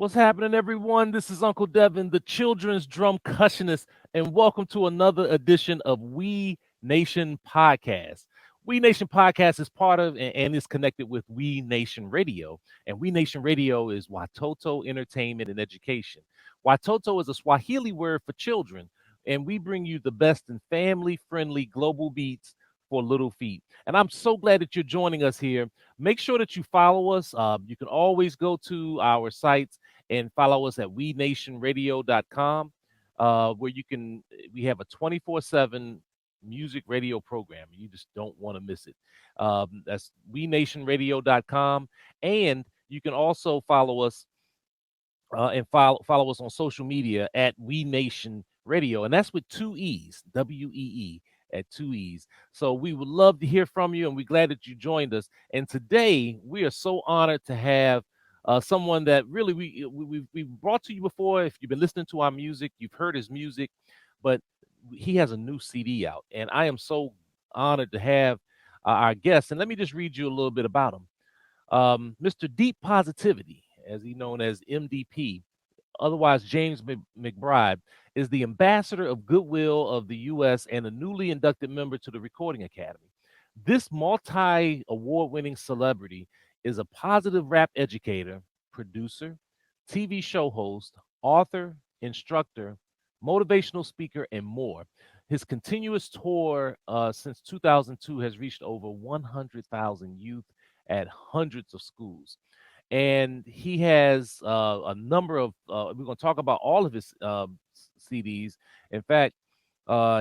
What's happening, everyone? This is Uncle Devin, the children's drum cussionist, and welcome to another edition of We Nation Podcast. We Nation Podcast is part of and is connected with We Nation Radio. And We Nation Radio is Watoto Entertainment and Education. Watoto is a Swahili word for children, and we bring you the best in family friendly global beats for little feet. And I'm so glad that you're joining us here. Make sure that you follow us. You can always go to our sites and follow us at wenationradio.com, where we have a 24/7 music radio program. You just don't want to miss it. That's wenationradio.com. And you can also follow us and follow us on social media at We Nation Radio, and that's with two E's, WEE at two E's. So we would love to hear from you, and we're glad that you joined us. And today we are so honored to have someone that really we brought to you before. If you've been listening to our music, you've heard his music, but he has a new CD out, and I am so honored to have our guest. And let me just read you a little bit about him. Mr. Deep Positivity, as he's known as MDP, otherwise James McBride, is the ambassador of goodwill of the U.S. and a newly inducted member to the Recording Academy. This multi award winning celebrity is a positive rap educator, producer, TV show host, author, instructor, motivational speaker, and more. His continuous tour since 2002 has reached over 100,000 youth at hundreds of schools. And he has a number of, we're going to talk about all of his CDs. In fact,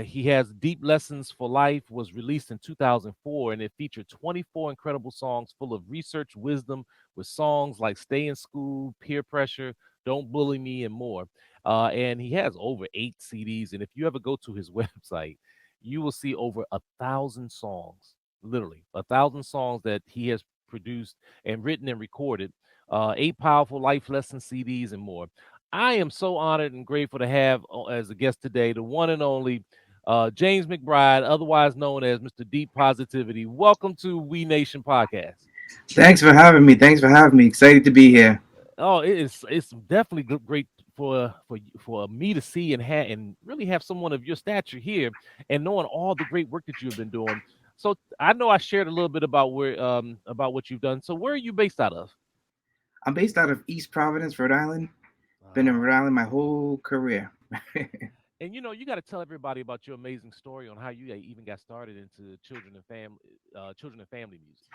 he has Deep Lessons for Life was released in 2004, and it featured 24 incredible songs full of research wisdom with songs like Stay in School, Peer Pressure, Don't Bully Me, and more. And he has over 8 CDs. And if you ever go to his website, you will see over 1,000 songs, literally 1,000 songs that he has produced and written and recorded, 8 powerful life lesson CDs, and more. I am so honored and grateful to have as a guest today the one and only James McBride, otherwise known as Mr. Deep Positivity. Welcome to We Nation Podcast. Thanks for having me. Thanks for having me. Excited to be here. Oh, it's definitely great for me to see and really have someone of your stature here and knowing all the great work that you've been doing. So I know I shared a little bit about where about what you've done. So where are you based out of? I'm based out of East Providence, Rhode Island. Been in Ah. Rhode Island my whole career. And you got to tell everybody about your amazing story on how you even got started into children and family music.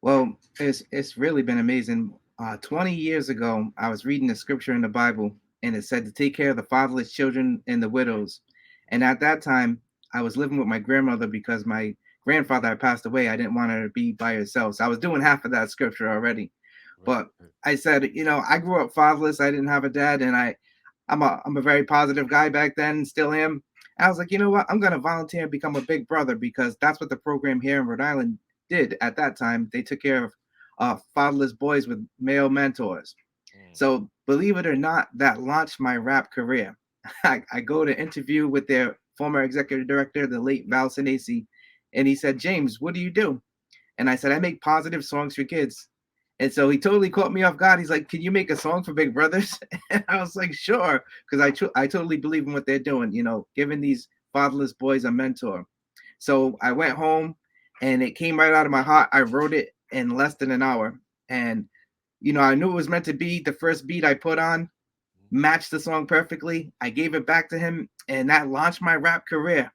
Well, it's really been amazing. 20 years ago, I was reading the scripture in the Bible, and it said to take care of the fatherless children and the widows. And at that time, I was living with my grandmother because my grandfather had passed away. I didn't want her to be by herself, so I was doing half of that scripture already. Right, But right. I said, I grew up fatherless. I didn't have a dad, and I'm a very positive guy back then, still am. And I was like, you know what? I'm gonna volunteer and become a big brother because that's what the program here in Rhode Island did at that time. They took care of fatherless boys with male mentors. Mm. So believe it or not, that launched my rap career. I go to interview with their former executive director, the late Val Sinesi, and he said, James, what do you do? And I said, I make positive songs for kids. And so he totally caught me off guard. He's like, can you make a song for Big Brothers? And I was like, sure, because I totally believe in what they're doing, giving these fatherless boys a mentor. So I went home and it came right out of my heart. I wrote it in less than an hour. And, I knew it was meant to be. The first beat I put on matched the song perfectly. I gave it back to him, and that launched my rap career.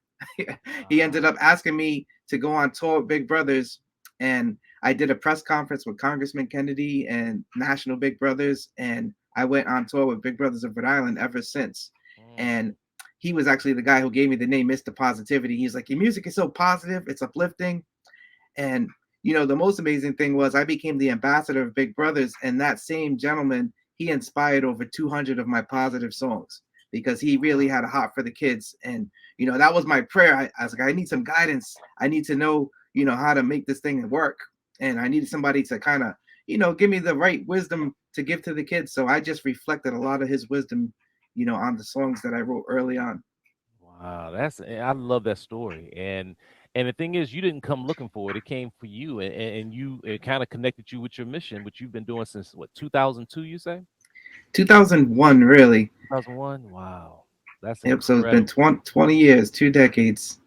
He ended Wow. up asking me to go on tour with Big Brothers, and I did a press conference with Congressman Kennedy and National Big Brothers, and I went on tour with Big Brothers of Rhode Island ever since. Mm. And he was actually the guy who gave me the name Mr. Positivity. He's like, your music is so positive, it's uplifting. And the most amazing thing was I became the ambassador of Big Brothers, and that same gentleman, he inspired over 200 of my positive songs because he really Wow. had a heart for the kids. And that was my prayer. I was like, I need some guidance. I need to know, how to make this thing work, and I needed somebody to kind of, give me the right wisdom to give to the kids. So I just reflected a lot of his wisdom, on the songs that I wrote early on. Wow, I love that story. And the thing is, you didn't come looking for it; it came for you, and it kind of connected you with your mission, which you've been doing since what 2002, you say? 2001, really. 2001. Wow, that's Yep. So it's been incredible. 20 years, 2 decades.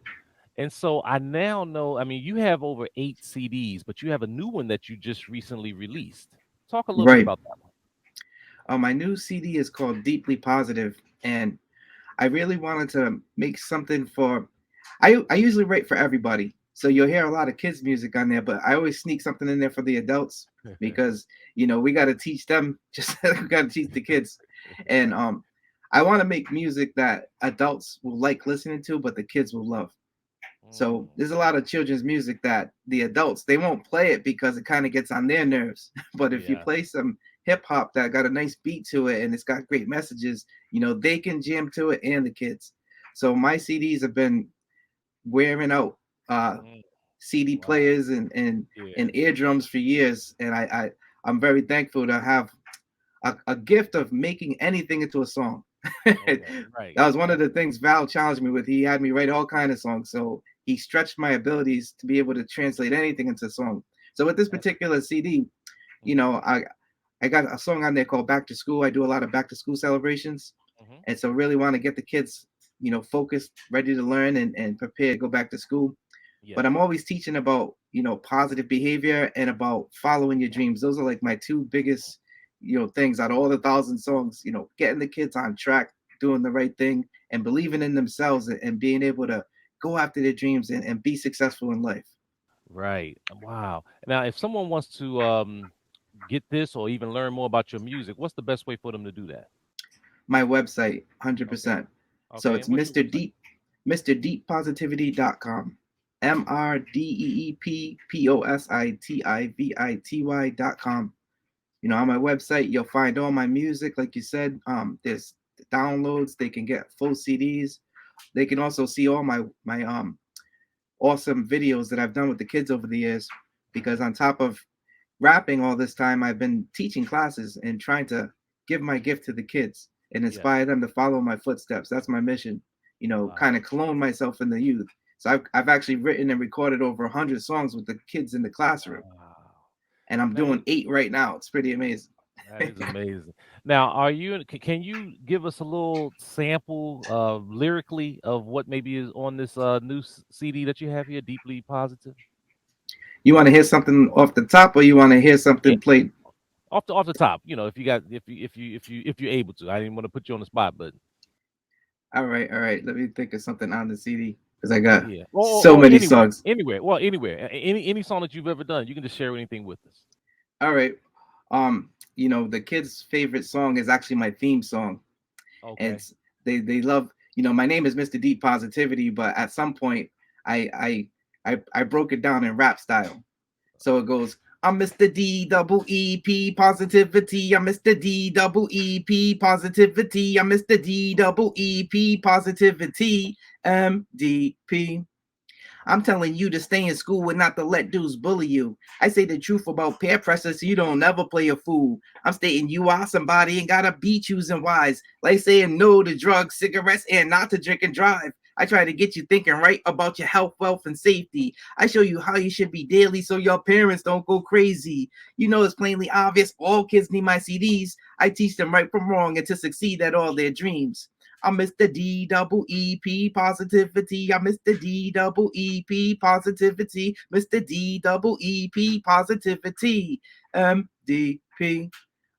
And so I now know, I mean, you have over 8 CDs, but you have a new one that you just recently released. Talk a little bit Right. about that one. My new CD is called Deeply Positive, and I really wanted to make something for. I usually write for everybody, so you'll hear a lot of kids' music on there, but I always sneak something in there for the adults because we got to teach them just like we got to teach the kids, and I want to make music that adults will like listening to, but the kids will love. So Mm, there's a lot of children's music that the adults they won't play it because it kind of gets on their nerves. But if you yeah. play some hip hop that got a nice beat to it and it's got great messages, they can jam to it and the kids. So my CDs have been wearing out Mm, CD wow. players and Yeah. eardrums for years, and I'm very thankful to have a gift of making anything into a song. That Okay. Right. was one of That's the things Val challenged me with. He had me write all kind of songs, so he stretched my abilities to be able to translate anything into a song. So with this that's. particular CD, you Hmm. know, I got a song on there called "Back to School." I do a lot of back to school celebrations, Hmm. and so really want to get the kids, focused, ready to learn, and prepared to go back to school. But Yes. I'm always teaching about positive behavior and about following your dreams. Those are like my two biggest things out of all the thousand songs. Getting the kids on track, doing the right thing, and believing in themselves, and being able to go after their dreams and be successful in life. Right. Wow. Now, if someone wants to get this or even learn more about your music, what's the best way for them to do that? My website, Okay. 100%. So Okay. it's And what's your Mr. website? Deep, MrDeepPositivity.com. MrDeepPositivity.com. On my website, you'll find all my music. Like you said, there's downloads. They can get full CDs. They can also see all my awesome videos that I've done with the kids over the years. Because Hmm. on top of rapping all this time, I've been teaching classes and trying to give my gift to the kids and Yes. inspire them to follow my footsteps. That's my mission. Wow. Kind of clone myself in the youth. So I've actually written and recorded over 100 songs with the kids in the classroom, Wow. and I'm Man, doing 8 right now. It's pretty amazing. that is amazing. Now, are you? Can you give us a little sample, lyrically, of what maybe is on this new CD that you have here, "Deeply Positive"? You want to hear something off the top, or you want to hear Yeah, something played? off the top. If you got, if you're able to. I didn't want to put you on the spot, but All right, all right. Let me think of something on the CD because I got yeah, so or many anywhere, songs. anywhere. Well, anywhere, any song that you've ever done, you can just share anything with us. All right. The kids' favorite song is actually my theme song. Okay. It's they love. My name is Mr. Deep Positivity, but at some point, I broke it down in rap style. So it goes, I'm Mr. D double E P positivity. I'm Mr. D double E P positivity. I'm Mr. D double E P positivity. MDP. I'm telling you to stay in school and not to let dudes bully you. I say the truth about peer pressure so you don't never play a fool. I'm stating you are somebody and gotta be choosing wise. Like saying no to drugs, cigarettes, and not to drink and drive. I try to get you thinking right about your health, wealth, and safety. I show you how you should be daily so your parents don't go crazy. It's plainly obvious all kids need my CDs. I teach them right from wrong and to succeed at all their dreams. I'm Mr. D double E P positivity. I'm Mr. D double E P positivity. Mr. D double E P positivity. MDP.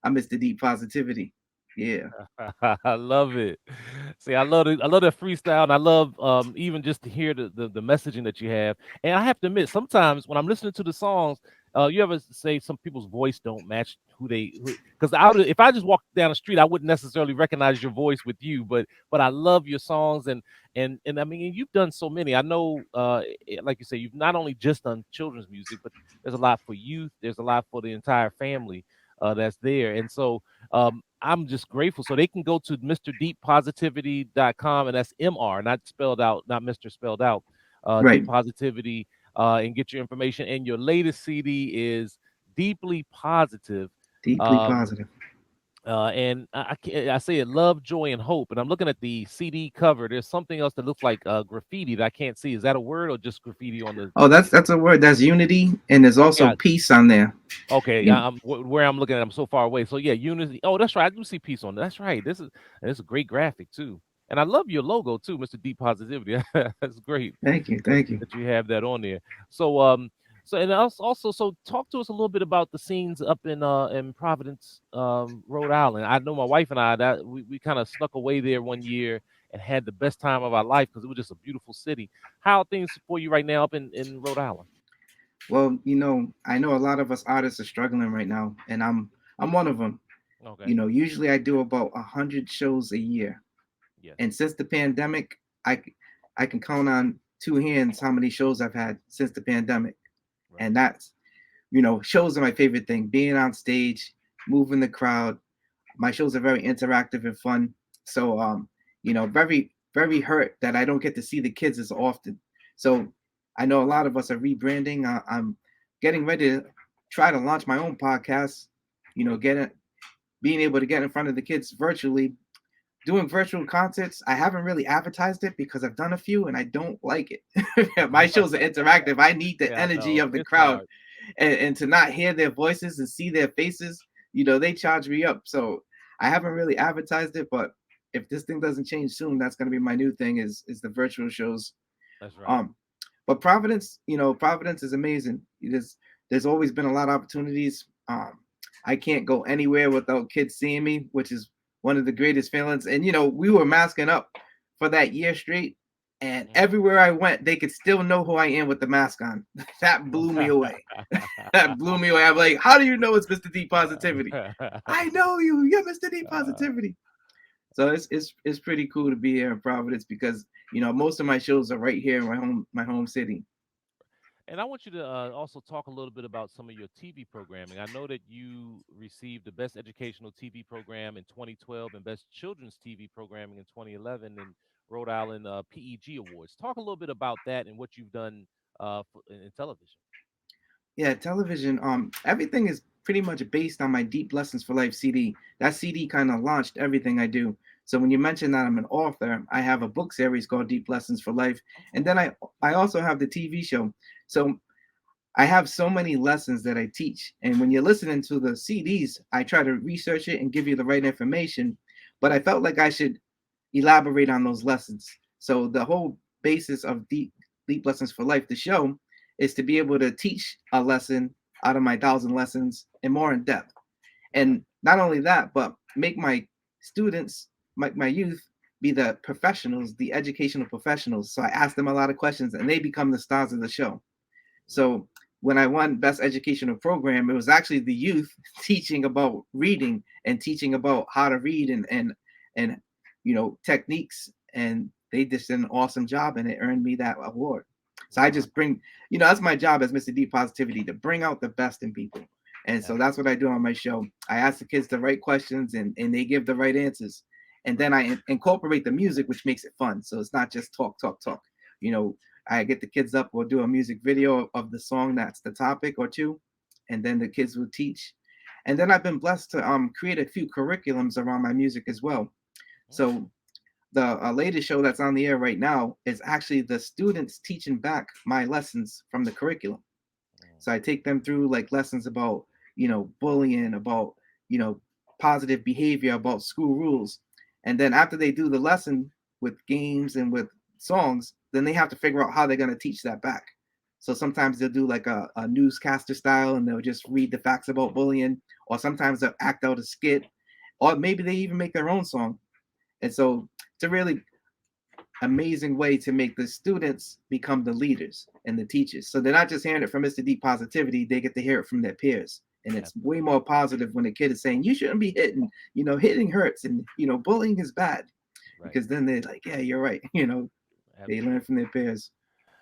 I'm Mr. D positivity. Yeah. I love it. See, I love that freestyle, and I love even just to hear the messaging that you have. And I have to admit, sometimes when I'm listening to the songs, you ever say some people's voice don't match because if I just walked down the street, I wouldn't necessarily recognize your voice with you, but I love your songs, and I mean, you've done so many. I know, like you say, you've not only just done children's music, but there's a lot for youth. There's a lot for the entire family that's there, and so I'm just grateful. So they can go to MrDeepPositivity.com, and that's MR, not spelled out, not Mr. spelled out, Deep Right. Positivity, and get your information. And your latest CD is Deeply Positive. Deeply Um, positive. And I say it, love, joy, and hope. And I'm looking at the CD cover. There's something else that looks like graffiti that I can't see. Is that a word or just graffiti on the? Oh, that's a word. That's unity, and there's Okay, also peace on there. okay. You Where I'm looking at, I'm so far away. So yeah, unity. Oh, that's right. I do see peace on. That's right. This is a great graphic too. And I love your logo too, Mr. Deep Positivity. That's great Thank you, that, thank you. that you have that on there. So and also so talk to us a little bit about the scenes up in Providence, Rhode Island. I know my wife and I that we kind of snuck away there one year and had the best time of our life because it was just a beautiful city. How are things for you right now up in Rhode Island? Well, I know a lot of us artists are struggling right now, and I'm one of them. Okay. Usually I do about 100 shows a year, Yes. and since the pandemic, I can count on two hands how many shows I've had since the pandemic, Right. and that's shows are my favorite thing. Being on stage, moving the crowd. My shows are very interactive and fun. So very very hurt that I don't get to see the kids as often. So I know a lot of us are rebranding. I'm getting ready to try to launch my own podcast. Great. Get it, being able to get in front of the kids virtually, doing virtual concerts. I haven't really advertised it because I've done a few and I don't like it. My shows are interactive. I need the Yeah, I energy know. of the It's crowd, hard. and to not hear their voices and see their faces, they charge me up. So I haven't really advertised it, but if this thing doesn't change soon, that's going to be my new thing is the virtual shows. That's right. um but Providence is amazing. There's always been a lot of opportunities. I can't go anywhere without kids seeing me, which is one of the greatest feelings. And we were masking up for that year straight, and Mhm. everywhere I went, they could still know who I am with the mask on. That blew me away. That blew me away. I'm like, how do you know it's Mr. D Positivity? I know you. You're Mr. D Uh, Positivity. So it's pretty cool to be here in Providence because most of my shows are right here in my home city. and I want you to also talk a little bit about some of your TV programming. I know that you received the Best Educational TV Program in 2012 and Best Children's TV Programming in 2011 in Rhode Island PEG Awards. Talk a little bit about that and what you've done in television. Yeah, television. Everything is pretty much based on my Deep Lessons for Life CD. That CD kind of launched everything I do. So when you mentioned that I'm an author, I have a book series called Deep Lessons for Life, and then Oh, I also have the TV show. So I have so many lessons that I teach. And when you're listening to the CDs, I try to research it and give you the right information. But I felt like I should elaborate on those lessons. So the whole basis of Deep Lessons for Life, the show, is to be able to teach a lesson out of my thousand lessons and more in depth. right. And not only that, but make my students, my youth, be the professionals, the educational professionals. So I ask them a lot of questions and they become the stars of the show. Right. So when I won Best Educational Program, it was actually the youth teaching about reading and teaching about how to read and techniques, and they just did an awesome job, and it earned me that award. So I Wow. just bring, that's my job as Mr. D Positivity, to bring out the best in people. And so that's what I do on my show. I ask the kids the right questions and they give the right answers. And then Right. I incorporate the music, which makes it fun. So it's not just talk, talk, talk. You know, I get the kids up, we'll do a music video of the song that's the topic or two, and then the kids will teach. And then I've been blessed to create a few curriculums around my music as well. Mm, So the latest show that's on the air right now is actually the students teaching back my lessons from the curriculum. mm, So I take them through like lessons about, bullying, about, you know, positive behavior, about school rules. And then after they do the lesson with games and with songs, then they have to figure out how they're going to teach that back. So sometimes they'll do like a newscaster style and they'll just read the facts about bullying, or sometimes they'll act out a skit, or maybe they even make their own song. And so it's a really amazing way to make the students become the leaders and the teachers. So they're not just hearing it from Mr. Deep Positivity, they get to hear it from their peers. And it's way absolutely. more positive when a kid is saying, you shouldn't be hitting, hitting hurts and, bullying is bad. Right. Because then they're like, yeah, you're right. They learn Absolutely. from their peers.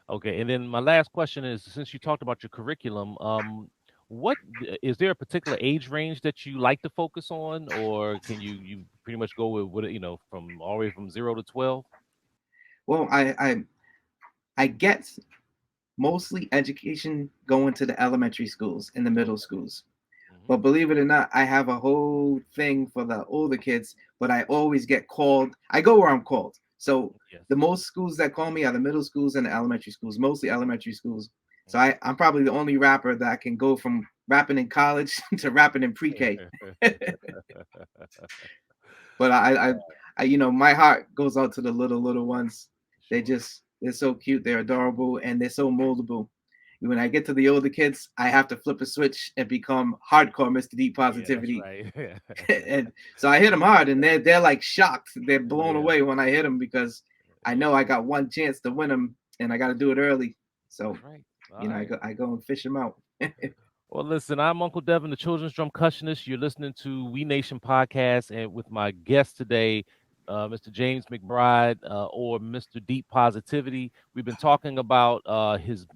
Okay, and then my last question is, since you talked about your curriculum, is there a particular age range that you like to focus on, or can you pretty much go with what from all the way from 0 to 12? Well, I get mostly education going to the elementary schools and the middle Okay. schools. But believe it or not, I have a whole thing for the older kids, but I always get called. I go where I'm called. So Yes. the most schools that call me are the middle schools and the elementary schools, mostly elementary schools. So Mhm. I'm probably the only rapper that can go from rapping in college to rapping in pre-K. But my heart goes out to the little ones. Sure. They're so cute, they're adorable, and they're so moldable. When I get to the older kids, I have to flip a switch and become hardcore Mr. Deep Yeah, that's Positivity. right. And so I hit them hard, and they're like shocked. They're blown Yeah, away when I hit them because I yeah. know I got one chance to win them, and I got to do it early. So That's right. All I right. go and fish them out. Well, listen, I'm Uncle Devin, the children's drum cushionist. You're listening to We Nation podcast, and with my guest today, Mr. James McBride, or Mr. Deep Positivity. We've been talking about his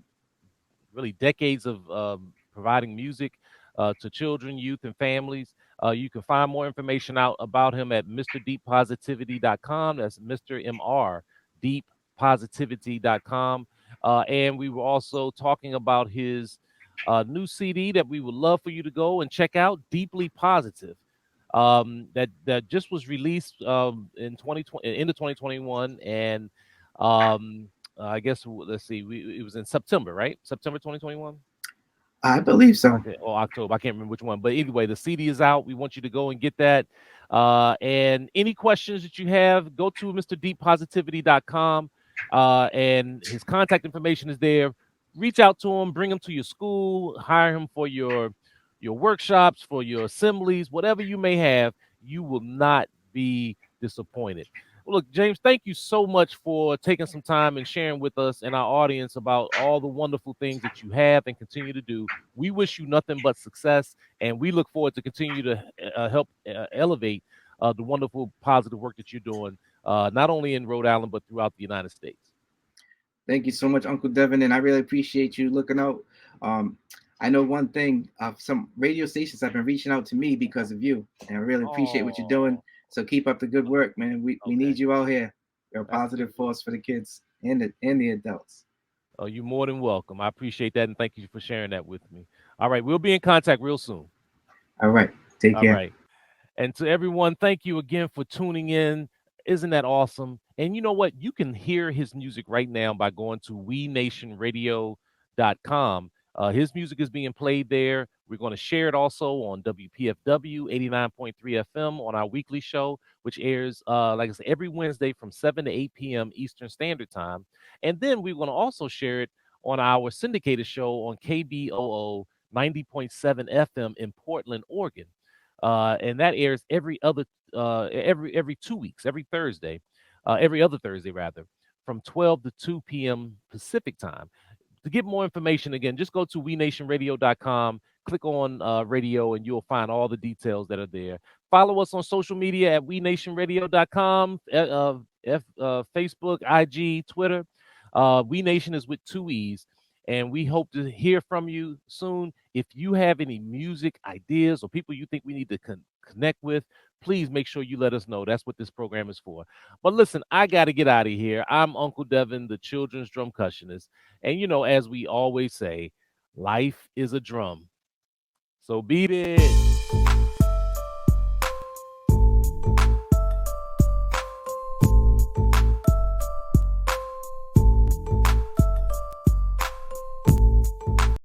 really decades of providing music to children, youth, and families. You can find more information out about him at mrdeeppositivity.com. That's Mr. MR, deeppositivity.com. And we were also talking about his new CD that we would love for you to go and check out, Deeply Positive. That just was released in 2020, into 2021, and I guess let's see, it was in September, right? September 2021. I believe so. Okay, or October. I can't remember which one. But anyway, the CD is out. We want you to go and get that. And any questions that you have, go to mrdeeppositivity.com. And his contact information is there. Reach out to him, bring him to your school, hire him for your workshops, for your assemblies, whatever you may have. You will not be disappointed. Well, look, James, thank you so much for taking some time and sharing with us and our audience about all the wonderful things that you have and continue to do. We wish you nothing but success, and we look forward to continue to help elevate the wonderful, positive work that you're doing, not only in Rhode Island but throughout the United States. Thank you so much, Uncle Devin, and I really appreciate you looking out. Um, I know one thing: some radio stations have been reaching out to me because of you, and I really appreciate what you're doing. Oh, So keep up the good work, man. We okay, need you out here. You're a that's good. positive force for the kids and the adults. Oh, you're more than welcome. I appreciate that, and thank you for sharing that with me. All right, we'll be in contact real soon. All right, take All care. right. And to everyone, thank you again for tuning in. Isn't that awesome? And you know what? You can hear his music right now by going to wenationradio.com. His music is being played there. We're going to share it also on WPFW 89.3 FM on our weekly show, which airs, like I said, every Wednesday from 7 to 8 p.m. Eastern Standard Time. And then we're going to also share it on our syndicated show on KBOO 90.7 FM in Portland, Oregon. And that airs every 2 weeks, every other Thursday rather, from 12 to 2 p.m. Pacific time. To get more information, again, just go to wenationradio.com, click on radio, and you'll find all the details that are there. Follow us on social media at wenationradio.com, Facebook, IG, Twitter. We Nation is with two E's. And we hope to hear from you soon. If you have any music ideas or people you think we need to connect with, please make sure you let us know. That's what this program is for. But listen, I got to get out of here. I'm Uncle Devin, the children's drum cushionist. And as we always say, life is a drum. So beat it.